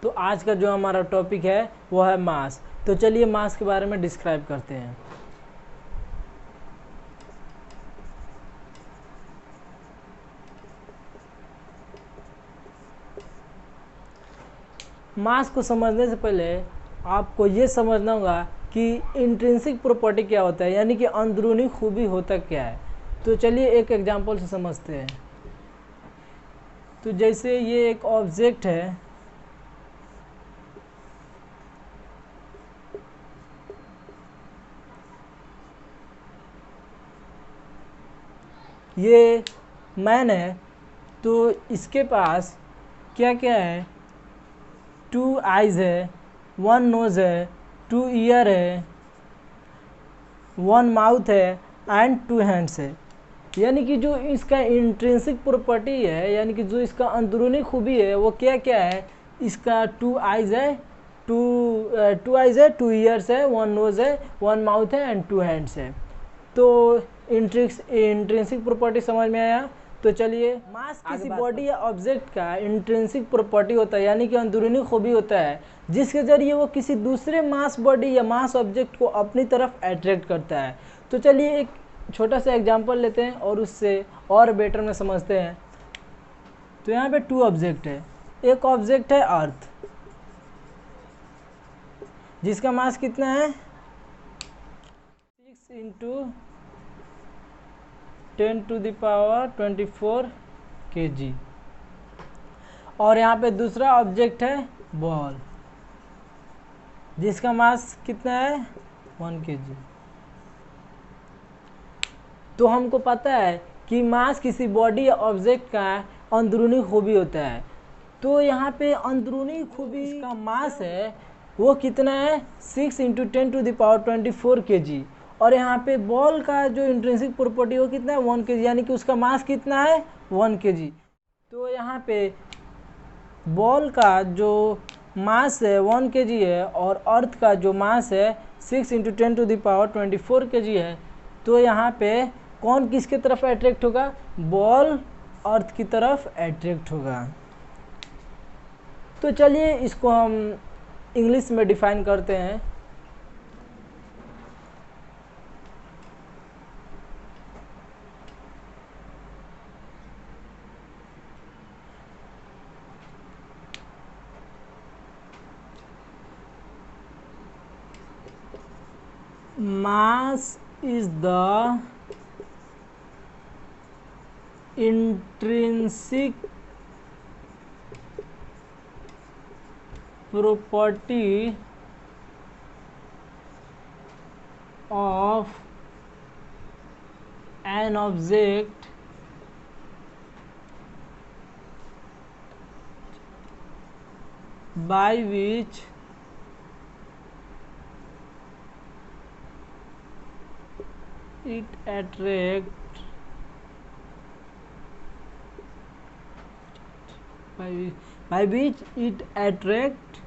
तो आज का जो हमारा टॉपिक है वो है मास। तो चलिए मास के बारे में डिस्क्राइब करते हैं। मास को समझने से पहले आपको ये समझना होगा कि इंट्रिंसिक प्रॉपर्टी क्या होता है, यानी कि अंदरूनी खूबी होता क्या है। तो चलिए एक एग्जांपल से समझते हैं। तो जैसे ये एक ऑब्जेक्ट है, ये मैन है, तो इसके पास क्या क्या है, 2 आइज़ है, 1 नोज़ है, 2 ईयर है, 1 माउथ है एंड 2 हैंड्स है। यानी कि जो इसका इंट्रिंसिक प्रॉपर्टी है, यानी कि जो इसका अंदरूनी खूबी है वो क्या क्या है। इसका 2 आइज़ है, 2 ईयर्स है, 1 नोज़ है, 1 माउथ है एंड 2 हैंड्स है। तो इंट्रिंसिक प्रॉपर्टी समझ में आया। तो चलिए, मास किसी बॉडी या ऑब्जेक्ट का इंट्रिंसिक प्रॉपर्टी होता है, यानी कि अंदरूनी खूबी होता है जिसके जरिए वो किसी दूसरे मास बॉडी या मास ऑब्जेक्ट को अपनी तरफ अट्रैक्ट करता है। तो चलिए एक छोटा सा एग्जांपल लेते हैं और उससे और बेटर में समझते हैं। तो यहाँ पे 2 ऑब्जेक्ट है। एक ऑब्जेक्ट है अर्थ, जिसका मास कितना है 6 इंटू 10⁻24 kg। और यहाँ पे दूसरा ऑब्जेक्ट है बॉल, जिसका मास कितना है 1 kg। तो हमको पता है कि मास किसी बॉडी या ऑब्जेक्ट का अंदरूनी खूबी होता है। तो यहाँ पे अंदरूनी खूबी का मास है वो कितना है 6 इंटू 10⁻24 kg। और यहाँ पे बॉल का जो इंट्रिंसिक प्रॉपर्टी वो कितना है 1 kg, यानी कि उसका मास कितना है 1 kg। तो यहाँ पे बॉल का जो मास है 1 kg है और अर्थ का जो मास है 6 इंटू 10⁻24 kg है। तो यहाँ पे कौन किसके तरफ अट्रैक्ट होगा, बॉल अर्थ की तरफ अट्रैक्ट होगा। तो चलिए इसको हम इंग्लिश में डिफाइन करते हैं। Mass is the intrinsic property of an object by which it attracts by which it attracts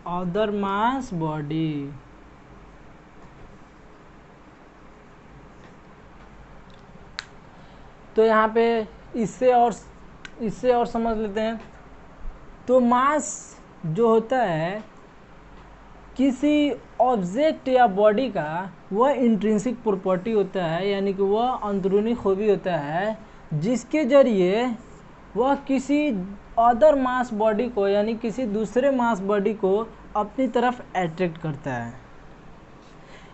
other mass body। तो यहाँ पे इससे और समझ लेते हैं। तो मास जो होता है किसी ऑब्जेक्ट या बॉडी का, वह इंट्रिंसिक प्रॉपर्टी होता है, यानी कि वह अंदरूनी खूबी होता है जिसके जरिए वह किसी अदर मास बॉडी को, यानी किसी दूसरे मास बॉडी को अपनी तरफ अट्रैक्ट करता है।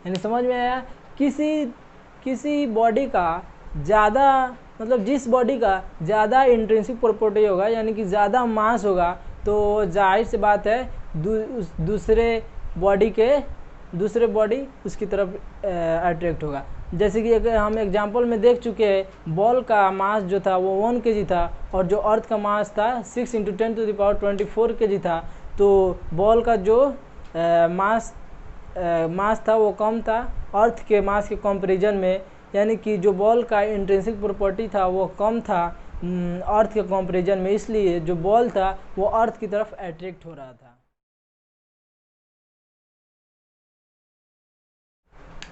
यानी समझ में आया, किसी बॉडी का ज़्यादा, मतलब जिस बॉडी का ज़्यादा इंट्रिंसिक प्रॉपर्टी होगा, यानी कि ज़्यादा मास होगा, तो जाहिर सी बात है दूसरे बॉडी उसकी तरफ अट्रैक्ट होगा। जैसे कि अगर हम एग्जांपल में देख चुके हैं, बॉल का मास जो था वो 1 kg था और जो अर्थ का मास था 6 इंटू 10⁻24 kg था। तो बॉल का जो मास था वो कम था अर्थ के मास के कंपैरिजन में, यानी कि जो बॉल का इंट्रिंसिक प्रॉपर्टी था वो कम था अर्थ के कंपैरिजन में, इसलिए जो बॉल था वो अर्थ की तरफ अट्रैक्ट हो रहा था।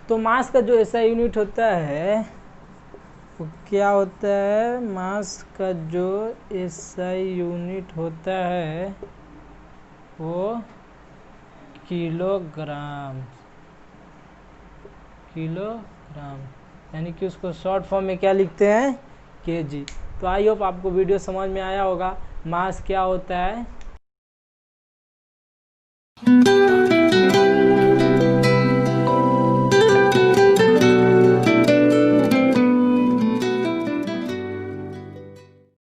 तो मास का जो ऐसा यूनिट होता है वो क्या होता है, मास का जो एसआई यूनिट होता है वो किलोग्राम, यानी कि उसको शॉर्ट फॉर्म में क्या लिखते हैं, केजी। तो आई होप आपको वीडियो समझ में आया होगा, मास क्या होता है।